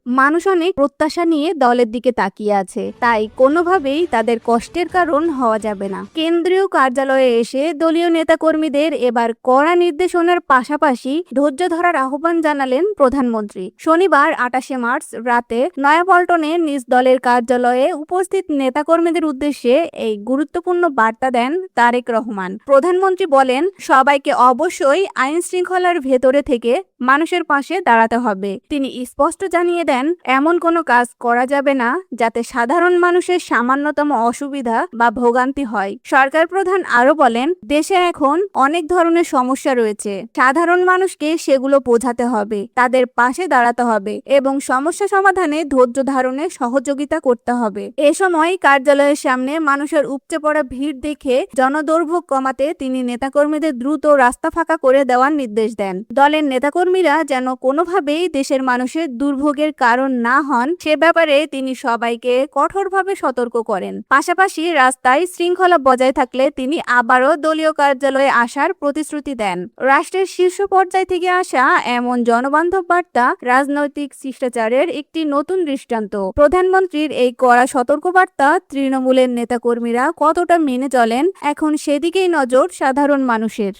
মানুষ অনেক প্রত্যাশা নিয়ে দলের দিকে তাকিয়ে আছে, তাই কোনোভাবেই তাদের কষ্টের কারণ হওয়া যাবে না। কেন্দ্রীয় কার্যালয়ে এসে দলীয় নেতাকর্মীদের এবার কড়া নির্দেশনার পাশাপাশি ধৈর্য ধরার আহ্বান জানালেন প্রধানমন্ত্রী। শনিবার 28শে মার্চ রাতে নয়াপল্টনে নিজ দলের কার্যালয়ে উপস্থিত নেতাকর্মীদের উদ্দেশ্যে এই গুরুত্বপূর্ণ বার্তা দেন তারেক রহমান। প্রধানমন্ত্রী বলেন, সবাইকে অবশ্যই আইন শৃঙ্খলার ভেতরে থেকে মানুষের পাশে দাঁড়াতে হবে। তিনি স্পষ্ট জানিয়ে দেন, এমন কোনো কাজ করা যাবে না যাতে সাধারণ মানুষের সামান্যতম অসুবিধা বা ভোগান্তি হয়। সরকার প্রধান আরো বলেন, দেশে এখন অনেক ধরনের সমস্যা রয়েছে, সাধারণ মানুষকে সেগুলো বোঝাতে হবে, তাদের পাশে দাঁড়াতে হবে এবং সমস্যা সমাধানে ধৈর্য ধারণে সহযোগিতা করতে হবে। এ সময় কার্যালয়ের সামনে মানুষের উপচে পড়া ভিড় দেখে জনদুর্ভোগ কমাতে তিনি নেতাকর্মীদের দ্রুত রাস্তা ফাঁকা করে দেওয়ার নির্দেশ দেন। দলের নেতাকর্মীরা যেন কোনোভাবেই দেশের মানুষের দুর্ভোগের কারণ না হন সে ব্যাপারে তিনি সবাইকে কঠোরভাবে সতর্ক করেন। পাশাপাশি রাস্তায় শৃঙ্খলা বজায় থাকলে তিনি আবারও দলীয় কার্যালয়ে আসার প্রতিশ্রুতি দেন। রাষ্ট্রের শীর্ষ পর্যায় থেকে আসা এমন জনবান্ধব বার্তা রাজনৈতিক শিষ্টাচারের একটি নতুন দৃষ্টান্ত। প্রধানমন্ত্রীর এই কড়া সতর্কবার্তা তৃণমূলের নেতাকর্মীরা কতটা মেনে চলেন, এখন সেদিকেই নজর সাধারণ মানুষের।